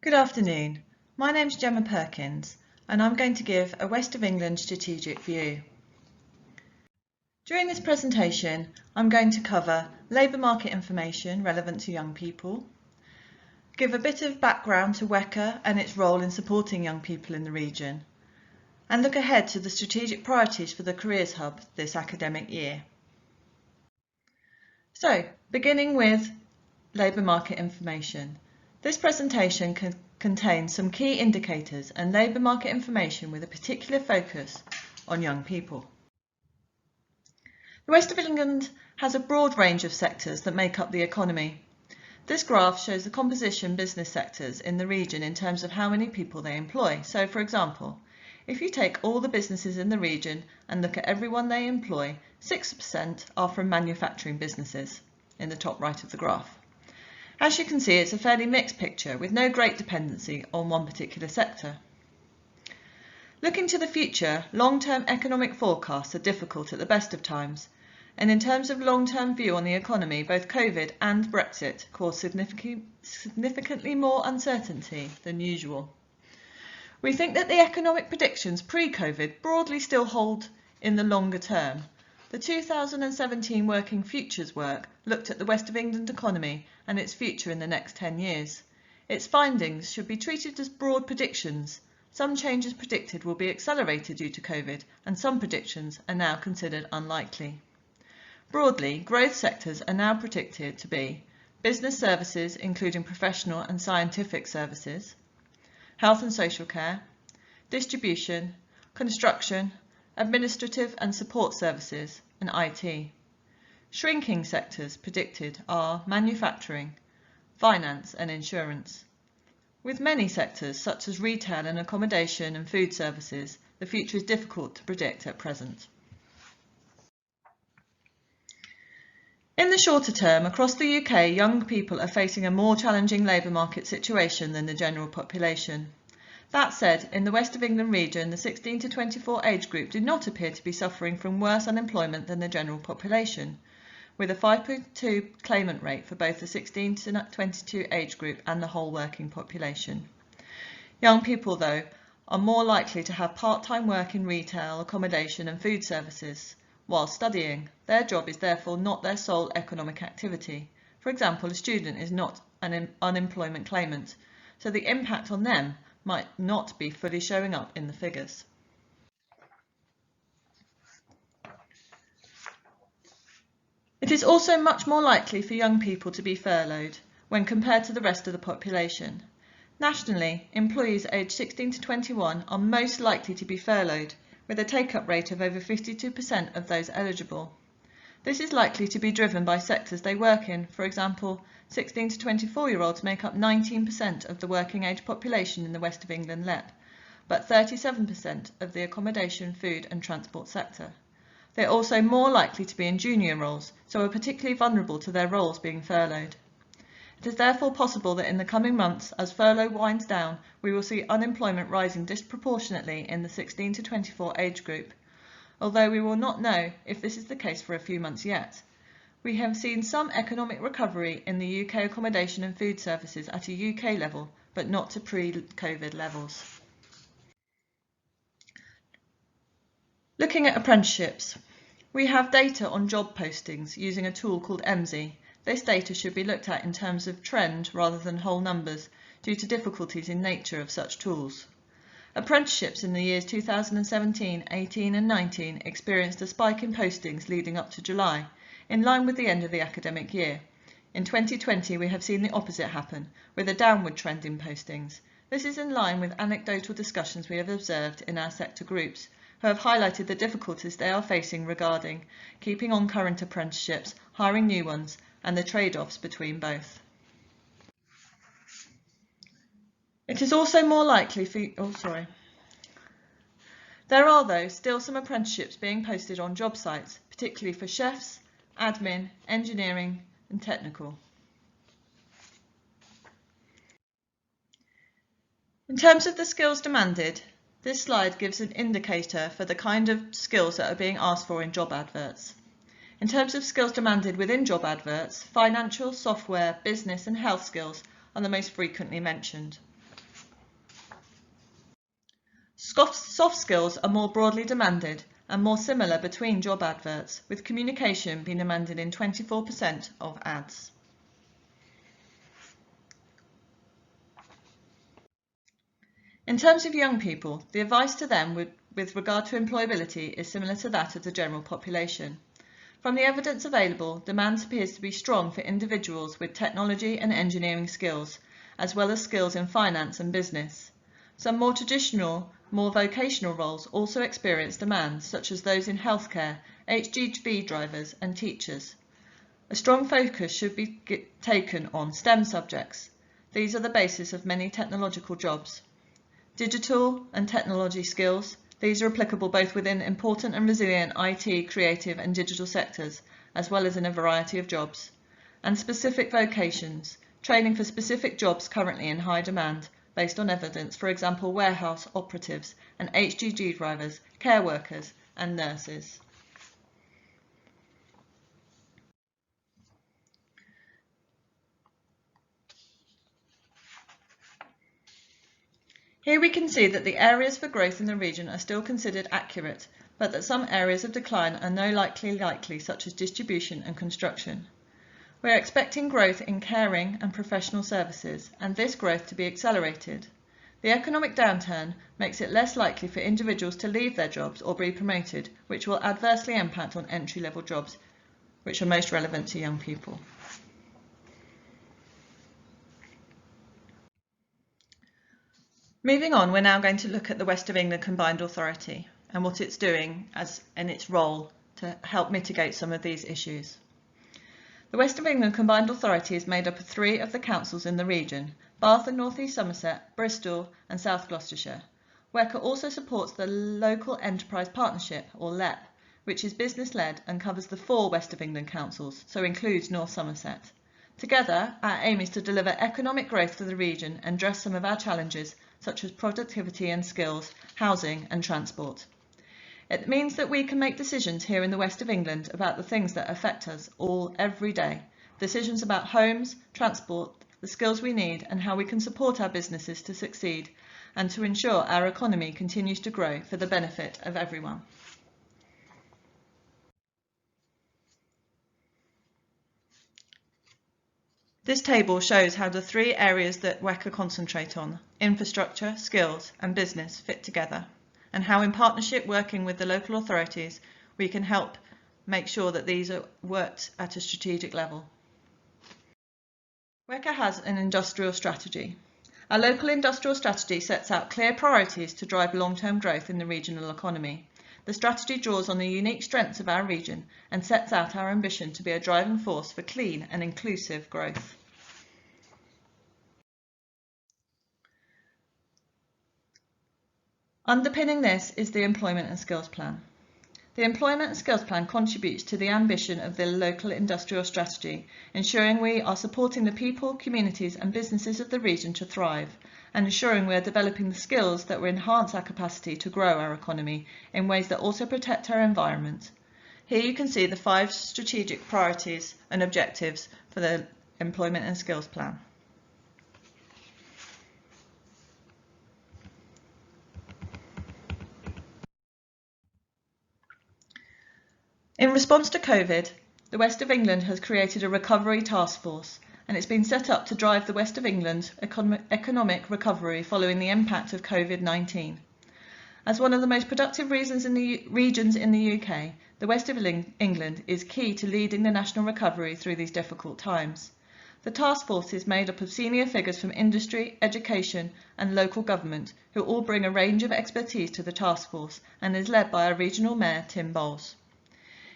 Good afternoon. My name's Gemma Perkins and I'm going to give a West of England strategic view. During this presentation, I'm going to cover labour market information relevant to young people, give a bit of background to WECA and its role in supporting young people in the region, and look ahead to the strategic priorities for the Careers Hub this academic year. So, beginning with labour market information. This presentation contains some key indicators and labour market information with a particular focus on young people. The West of England has a broad range of sectors that make up the economy. This graph shows the composition business sectors in the region in terms of how many people they employ. So, for example, if you take all the businesses in the region and look at everyone they employ, 6% are from manufacturing businesses in the top right of the graph. As you can see, it's a fairly mixed picture with no great dependency on one particular sector. Looking to the future, long-term economic forecasts are difficult at the best of times, and in terms of long-term view on the economy, both COVID and Brexit cause significantly more uncertainty than usual. We think that the economic predictions pre-COVID broadly still hold in the longer term. The 2017 Working Futures work looked at the West of England economy and its future in the next 10 years. Its findings should be treated as broad predictions. Some changes predicted will be accelerated due to COVID, and some predictions are now considered unlikely. Broadly, growth sectors are now predicted to be business services, including professional and scientific services, health and social care, distribution, construction, administrative and support services, and IT. Shrinking sectors predicted are manufacturing, finance and insurance. With many sectors such as retail and accommodation and food services, the future is difficult to predict at present. In the shorter term, across the UK, young people are facing a more challenging labour market situation than the general population. That said, in the West of England region, the 16 to 24 age group did not appear to be suffering from worse unemployment than the general population, with a 5.2 claimant rate for both the 16 to 22 age group and the whole working population. Young people, though, are more likely to have part-time work in retail, accommodation and food services while studying. Their job is therefore not their sole economic activity. For example, a student is not an unemployment claimant, so the impact on them might not be fully showing up in the figures. It is also much more likely for young people to be furloughed when compared to the rest of the population. Nationally, employees aged 16 to 21 are most likely to be furloughed, with a take-up rate of over 52% of those eligible. This is likely to be driven by sectors they work in. For example, 16 to 24-year-olds make up 19% of the working age population in the West of England LEP, but 37% of the accommodation, food and transport sector. They are also more likely to be in junior roles, so are particularly vulnerable to their roles being furloughed. It is therefore possible that in the coming months, as furlough winds down, we will see unemployment rising disproportionately in the 16 to 24 age group, although we will not know if this is the case for a few months yet. We have seen some economic recovery in the UK accommodation and food services at a UK level, but not to pre-COVID levels. Looking at apprenticeships, we have data on job postings using a tool called EMSI. This data should be looked at in terms of trend rather than whole numbers due to difficulties in nature of such tools. Apprenticeships in the years 2017, 18 and 19 experienced a spike in postings leading up to July, in line with the end of the academic year. In 2020, we have seen the opposite happen, with a downward trend in postings. This is in line with anecdotal discussions we have observed in our sector groups, who have highlighted the difficulties they are facing regarding keeping on current apprenticeships, hiring new ones, and the trade-offs between both. It is also more likely for... There are, though, still some apprenticeships being posted on job sites, particularly for chefs, admin, engineering and technical. In terms of the skills demanded, this slide gives an indicator for the kind of skills that are being asked for in job adverts. In terms of skills demanded within job adverts, financial, software, business and health skills are the most frequently mentioned. Soft skills are more broadly demanded and more similar between job adverts, with communication being demanded in 24% of ads. In terms of young people, the advice to them with regard to employability is similar to that of the general population. From the evidence available, demand appears to be strong for individuals with technology and engineering skills, as well as skills in finance and business. Some more traditional, more vocational roles also experience demand, such as those in healthcare, HGV drivers and teachers. A strong focus should be taken on STEM subjects. These are the basis of many technological jobs. Digital and technology skills. These are applicable both within important and resilient IT, creative and digital sectors, as well as in a variety of jobs. And specific vocations, training for specific jobs currently in high demand, based on evidence, for example, warehouse operatives and HGV drivers, care workers and nurses. Here we can see that the areas for growth in the region are still considered accurate, but that some areas of decline are no likely, such as distribution and construction. We are expecting growth in caring and professional services, and this growth to be accelerated. The economic downturn makes it less likely for individuals to leave their jobs or be promoted, which will adversely impact on entry-level jobs, which are most relevant to young people. Moving on, we're now going to look at the West of England Combined Authority and what it's doing in its role to help mitigate some of these issues. The West of England Combined Authority is made up of 3 of the councils in the region: Bath and North East Somerset, Bristol and South Gloucestershire. WECA also supports the Local Enterprise Partnership, or LEP, which is business-led and covers the 4 West of England councils, so includes North Somerset. Together, our aim is to deliver economic growth for the region and address some of our challenges, such as productivity and skills, housing and transport. It means that we can make decisions here in the West of England about the things that affect us all every day. Decisions about homes, transport, the skills we need and how we can support our businesses to succeed and to ensure our economy continues to grow for the benefit of everyone. This table shows how the 3 areas that WECA concentrate on, infrastructure, skills and business, fit together, and how in partnership working with the local authorities we can help make sure that these are worked at a strategic level. WECA has an industrial strategy. Our local industrial strategy sets out clear priorities to drive long-term growth in the regional economy. The strategy draws on the unique strengths of our region and sets out our ambition to be a driving force for clean and inclusive growth. Underpinning this is the Employment and Skills Plan. The Employment and Skills Plan contributes to the ambition of the local industrial strategy, ensuring we are supporting the people, communities and businesses of the region to thrive, and ensuring we are developing the skills that will enhance our capacity to grow our economy in ways that also protect our environment. Here you can see the 5 strategic priorities and objectives for the Employment and Skills Plan. In response to COVID, the West of England has created a recovery task force, and it's been set up to drive the West of England's economic recovery following the impact of COVID-19. As one of the most productive regions in the UK, the West of England is key to leading the national recovery through these difficult times. The task force is made up of senior figures from industry, education and local government, who all bring a range of expertise to the task force and is led by our regional mayor, Tim Bowles.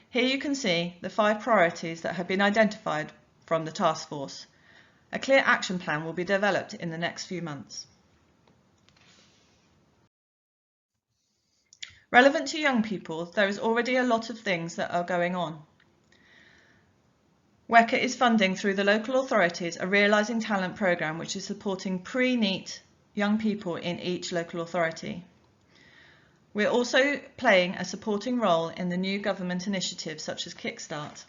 Here you can see the 5 priorities that have been identified from the task force. A clear action plan will be developed in the next few months. Relevant to young people, there is already a lot of things that are going on. WECA is funding through the local authorities a Realising Talent programme which is supporting pre-NEET young people in each local authority. We're also playing a supporting role in the new government initiatives such as Kickstart.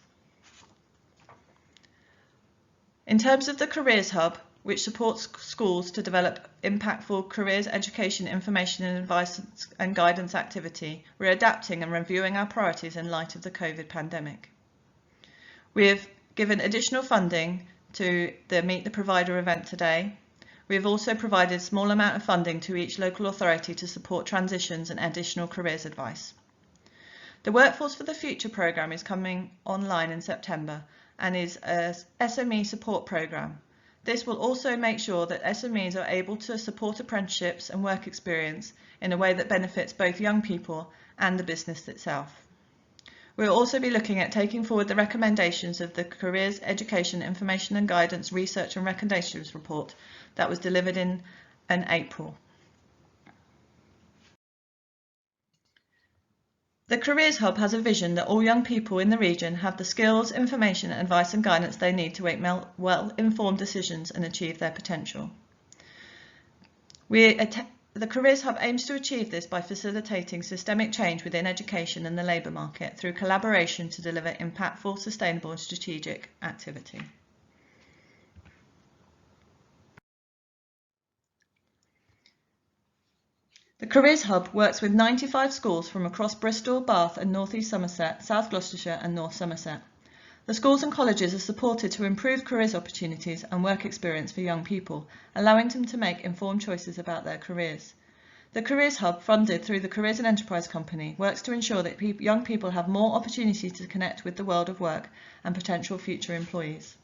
In terms of the Careers Hub, which supports schools to develop impactful careers, education, information and advice and guidance activity. We're adapting and reviewing our priorities in light of the COVID pandemic. We have given additional funding to the Meet the Provider event today. We have also provided a small amount of funding to each local authority to support transitions and additional careers advice. The Workforce for the Future programme is coming online in September and is a SME support programme. This will also make sure that SMEs are able to support apprenticeships and work experience in a way that benefits both young people and the business itself. We'll also be looking at taking forward the recommendations of the Careers, Education, Information and Guidance Research and Recommendations report that was delivered in April. The Careers Hub has a vision that all young people in the region have the skills, information, advice and guidance they need to make well-informed decisions and achieve their potential. The Careers Hub aims to achieve this by facilitating systemic change within education and the labour market through collaboration to deliver impactful, sustainable and strategic activity. The Careers Hub works with 95 schools from across Bristol, Bath and North East Somerset, South Gloucestershire and North Somerset. The schools and colleges are supported to improve careers opportunities and work experience for young people, allowing them to make informed choices about their careers. The Careers Hub, funded through the Careers and Enterprise Company, works to ensure that young people have more opportunities to connect with the world of work and potential future employees.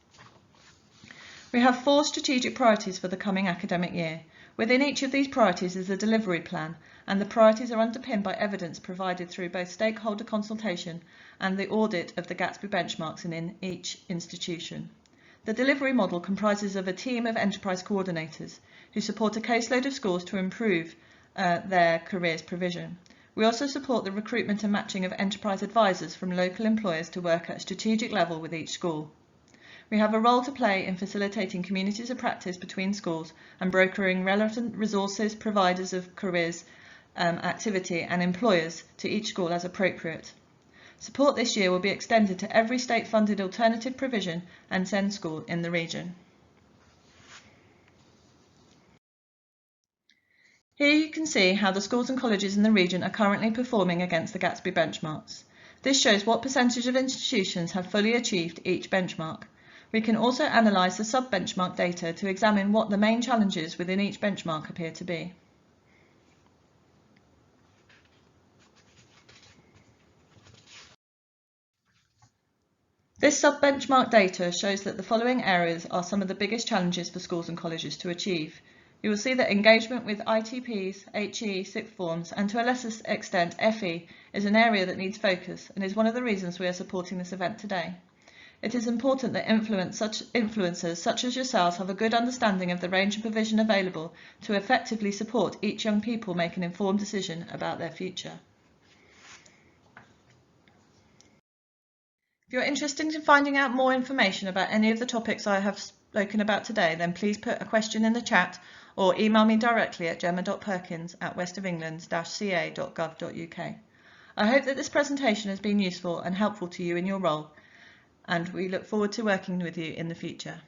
We have 4 strategic priorities for the coming academic year. Within each of these priorities is a delivery plan, and the priorities are underpinned by evidence provided through both stakeholder consultation and the audit of the Gatsby benchmarks in each institution. The delivery model comprises of a team of enterprise coordinators who support a caseload of schools to improve their careers provision. We also support the recruitment and matching of enterprise advisors from local employers to work at a strategic level with each school. We have a role to play in facilitating communities of practice between schools and brokering relevant resources, providers of careers activity and employers to each school as appropriate. Support this year will be extended to every state-funded alternative provision and SEND school in the region. Here you can see how the schools and colleges in the region are currently performing against the Gatsby benchmarks. This shows what percentage of institutions have fully achieved each benchmark. We can also analyse the sub-benchmark data to examine what the main challenges within each benchmark appear to be. This sub-benchmark data shows that the following areas are some of the biggest challenges for schools and colleges to achieve. You will see that engagement with ITPs, HE, sixth forms and to a lesser extent FE is an area that needs focus and is one of the reasons we are supporting this event today. It is important that influencers such as yourselves have a good understanding of the range of provision available to effectively support each young people make an informed decision about their future. If you're interested in finding out more information about any of the topics I have spoken about today, then please put a question in the chat or email me directly at gemma.perkins@westofengland-ca.gov.uk. I hope that this presentation has been useful and helpful to you in your role, and we look forward to working with you in the future.